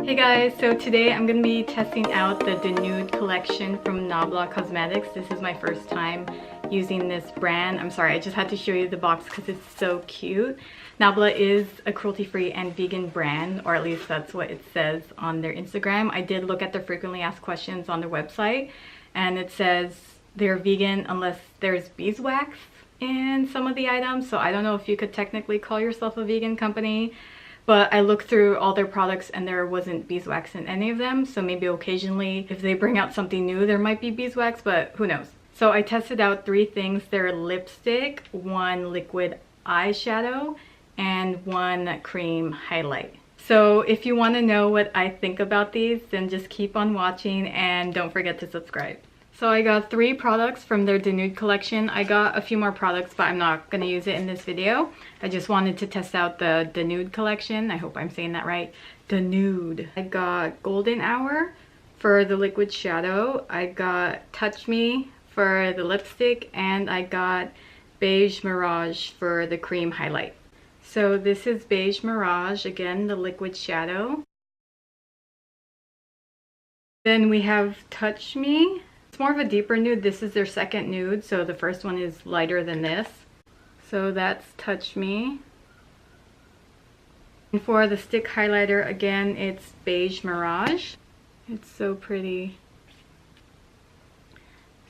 Hey guys, so today I'm going to be testing out the DENUDE collection from NABLA Cosmetics. This is my first time using this brand. I'm sorry, I just had to show you the box because it's so cute. NABLA is a cruelty-free and vegan brand, or at least that's what it says on their Instagram. I did look at their frequently asked questions on their website, and it says they're vegan unless there's beeswax in some of the items. So I don't know if you could technically call yourself a vegan company. But I looked through all their products and there wasn't beeswax in any of them. So maybe occasionally if they bring out something new, there might be beeswax, but who knows. So I tested out 3 things. Their lipstick, 1 liquid eyeshadow, and 1 cream highlight. So if you want to know what I think about these, then just keep on watching and don't forget to subscribe. So I got 3 products from their DENUDE collection. I got a few more products, but I'm not going to use it in this video. I just wanted to test out the DENUDE collection. I hope I'm saying that right. DENUDE. I got Golden Hour for the liquid shadow. I got Touch Me for the lipstick. And I got Beige Mirage for the cream highlight. So this is Beige Mirage, again, the liquid shadow. Then we have Touch Me. It's more of a deeper nude. This is their second nude, so the first one is lighter than this. So that's Touch Me. And for the stick highlighter, again, it's Beige Mirage. It's so pretty.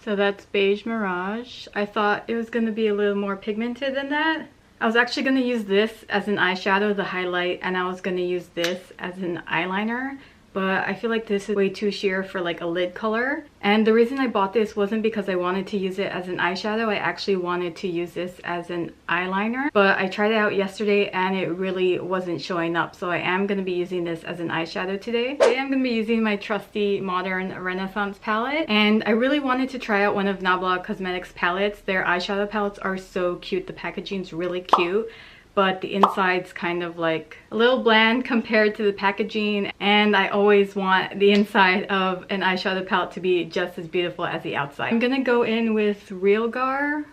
So that's Beige Mirage. I thought it was going to be a little more pigmented than that. I was actually going to use this as an eyeshadow, the highlight, and I was going to use this as an eyeliner. But I feel like this is way too sheer for like a lid color. And the reason I bought this wasn't because I wanted to use it as an eyeshadow. I actually wanted to use this as an eyeliner. But I tried it out yesterday and it really wasn't showing up. So I am going to be using this as an eyeshadow today. Today I'm going to be using my trusty Modern Renaissance palette. And I really wanted to try out one of NABLA Cosmetics palettes. Their eyeshadow palettes are so cute. The packaging's really cute. But the inside's kind of like a little bland compared to the packaging, and I always want the inside of an eyeshadow palette to be just as beautiful as the outside. I'm gonna go in with Real Gar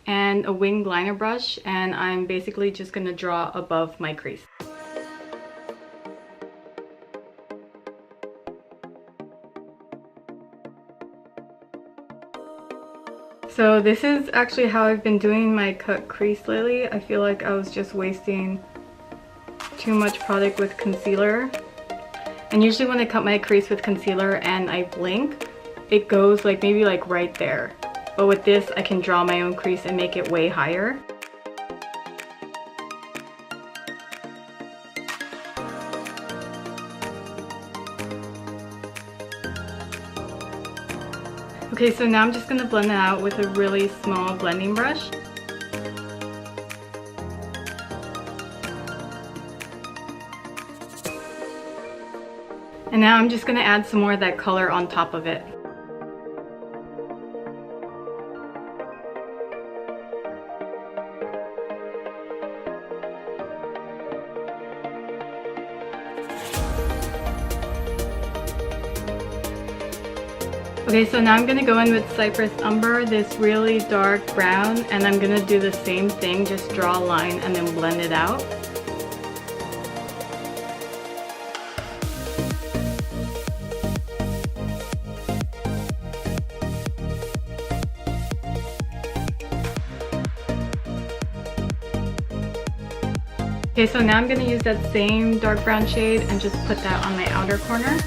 and a winged liner brush, and I'm basically just gonna draw above my crease. So this is actually how I've been doing my cut crease lately. I feel like I was just wasting too much product with concealer. And usually when I cut my crease with concealer and I blink, it goes like maybe like right there. But with this, I can draw my own crease and make it way higher. Okay, so now I'm just going to blend it out with a really small blending brush. And now I'm just going to add some more of that color on top of it. Okay, so now I'm going to go in with Cypress Umber, this really dark brown, and I'm going to do the same thing, just draw a line and then blend it out. Okay, so now I'm going to use that same dark brown shade and just put that on my outer corner.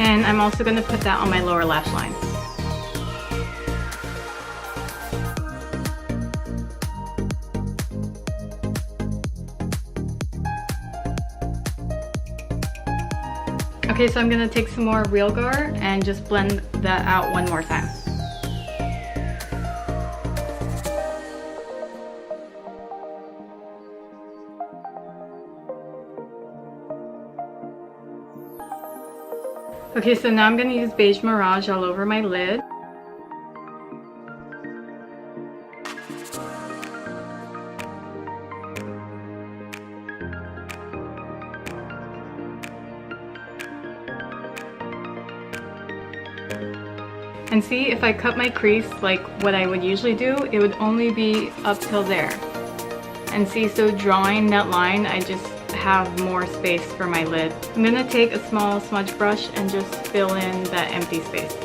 And I'm also going to put that on my lower lash line. Okay, so I'm going to take some more Real Gar and just blend that out one more time. Okay, so now I'm going to use Beige Mirage all over my lid. And see, if I cut my crease like what I would usually do, it would only be up till there. And see, so drawing that line, I just have more space for my lid. I'm gonna take a small smudge brush and just fill in that empty space.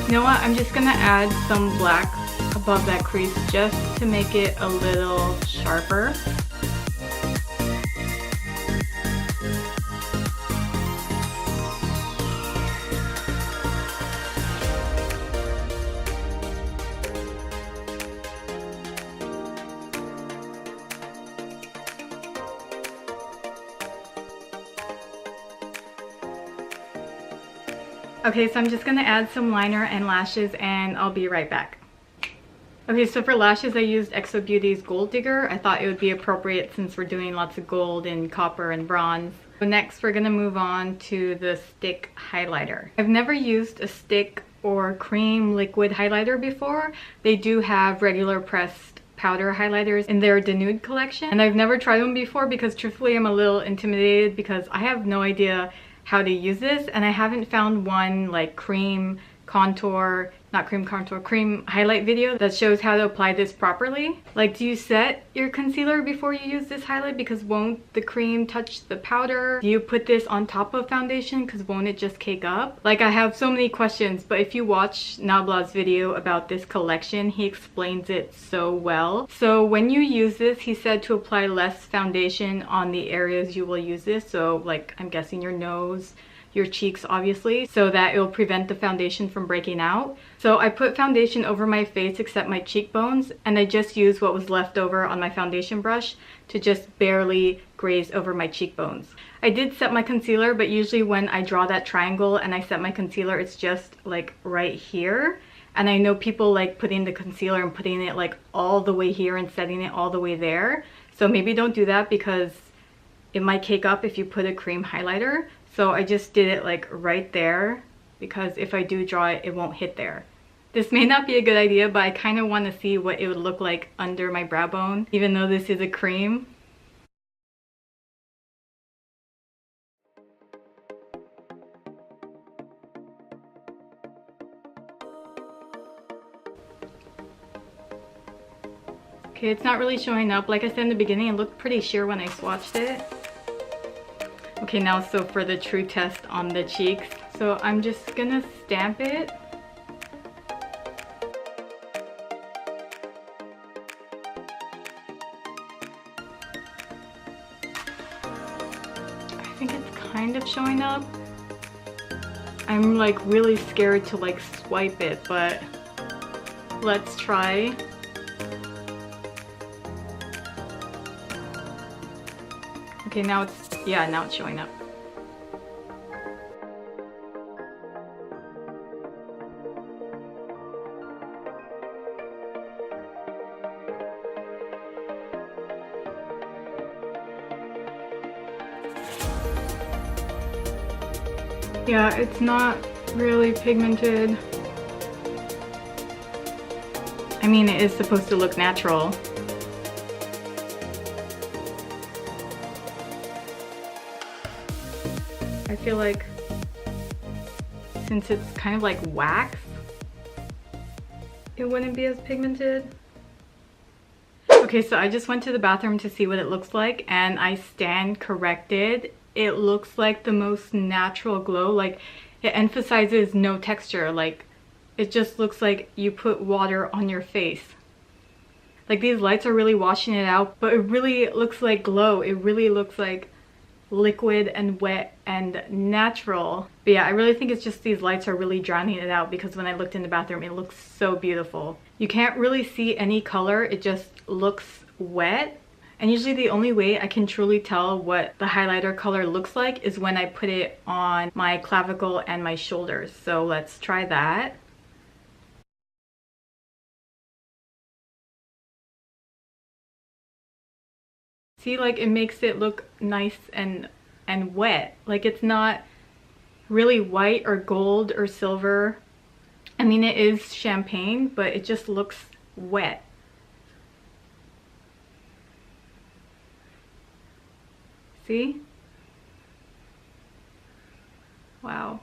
You know what, I'm just gonna add some black above that crease just to make it a little sharper. Okay, so I'm just gonna add some liner and lashes and I'll be right back. Okay, so for lashes I used xoBeauty's Gold Digger. I thought it would be appropriate since we're doing lots of gold and copper and bronze. So next we're gonna move on to the stick highlighter. I've never used a stick or cream liquid highlighter before. They do have regular pressed powder highlighters in their DENUDE collection, and I've never tried them before because truthfully I'm a little intimidated because I have no idea how to use this, and I haven't found one like cream highlight video that shows how to apply this properly. Like, do you set your concealer before you use this highlight because won't the cream touch the powder? Do you put this on top of foundation because won't it just cake up? Like, I have so many questions, but if you watch NABLA's video about this collection, he explains it so well. So when you use this, he said to apply less foundation on the areas you will use this. So like, I'm guessing your nose, your cheeks obviously, so that it will prevent the foundation from breaking out. So I put foundation over my face except my cheekbones, and I just used what was left over on my foundation brush to just barely graze over my cheekbones. I did set my concealer, but usually when I draw that triangle and I set my concealer, it's just like right here. And I know people like putting the concealer and putting it like all the way here and setting it all the way there. So maybe don't do that because it might cake up if you put a cream highlighter. So I just did it like right there because if I do draw it, it won't hit there. This may not be a good idea, but I kind of want to see what it would look like under my brow bone, even though this is a cream. Okay, it's not really showing up. Like I said in the beginning, it looked pretty sheer when I swatched it. Okay, now so for the true test on the cheeks. So I'm just gonna stamp it. I think it's kind of showing up. I'm like really scared to like swipe it, but let's try. Okay, now it's, yeah, now it's showing up. Yeah, it's not really pigmented. I mean, it is supposed to look natural. I feel like since it's kind of like wax, it wouldn't be as pigmented. Okay, so I just went to the bathroom to see what it looks like, and I stand corrected. It looks like the most natural glow. Like, it emphasizes no texture. Like, it just looks like you put water on your face. Like, these lights are really washing it out, but it really looks like glow. It really looks like liquid and wet and natural. But yeah, I really think it's just these lights are really drowning it out, because when I looked in the bathroom, it looks so beautiful. You can't really see any color. It just looks wet. And usually the only way I can truly tell what the highlighter color looks like is when I put it on my clavicle and my shoulders. So let's try that. See, like it makes it look nice and wet. Like it's not really white or gold or silver. I mean, it is champagne, but it just looks wet. See? Wow.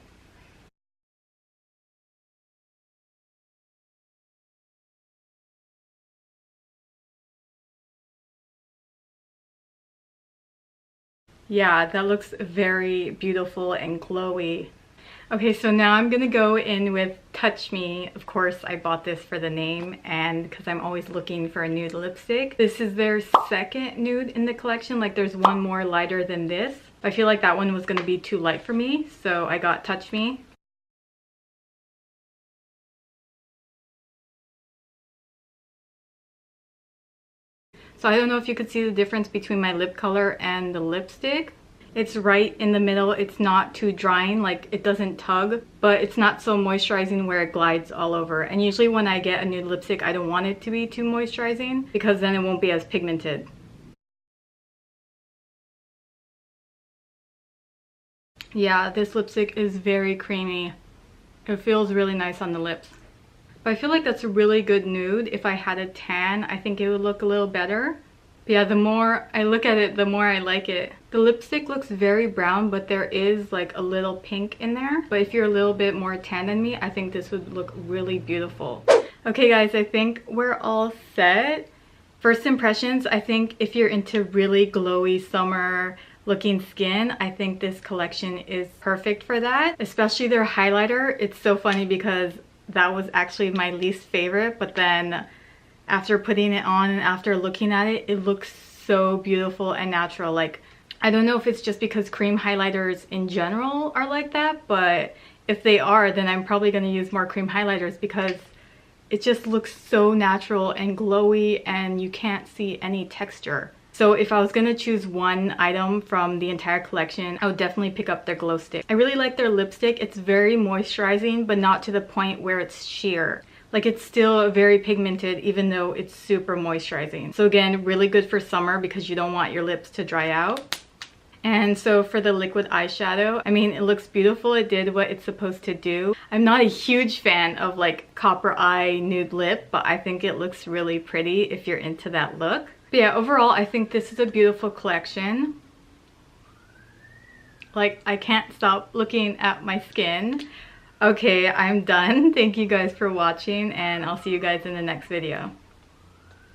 Yeah, that looks very beautiful and glowy. Okay, so now I'm gonna go in with Touch Me. Of course, I bought this for the name and because I'm always looking for a nude lipstick. This is their second nude in the collection. Like there's one more lighter than this. I feel like that one was gonna be too light for me, so I got Touch Me. So I don't know if you could see the difference between my lip color and the lipstick. It's right in the middle. It's not too drying, like it doesn't tug, but it's not so moisturizing where it glides all over. And usually when I get a nude lipstick, I don't want it to be too moisturizing because then it won't be as pigmented. Yeah, this lipstick is very creamy. It feels really nice on the lips. But I feel like that's a really good nude. If I had a tan, I think it would look a little better. But yeah, the more I look at it, the more I like it. The lipstick looks very brown, but there is like a little pink in there. But if you're a little bit more tan than me, I think this would look really beautiful. Okay guys, I think we're all set. First impressions, I think if you're into really glowy summer looking skin, I think this collection is perfect for that. Especially their highlighter. It's so funny because that was actually my least favorite, but then after putting it on and after looking at it, it looks so beautiful and natural. Like, I don't know if it's just because cream highlighters in general are like that, but if they are, then I'm probably going to use more cream highlighters because it just looks so natural and glowy and you can't see any texture. So if I was going to choose one item from the entire collection, I would definitely pick up their glow stick. I really like their lipstick. It's very moisturizing, but not to the point where it's sheer. Like it's still very pigmented even though it's super moisturizing. So again, really good for summer because you don't want your lips to dry out. And so for the liquid eyeshadow, I mean, it looks beautiful. It did what it's supposed to do. I'm not a huge fan of like copper eye nude lip, but I think it looks really pretty if you're into that look. But yeah, overall, I think this is a beautiful collection. Like, I can't stop looking at my skin. Okay, I'm done. Thank you guys for watching, and I'll see you guys in the next video.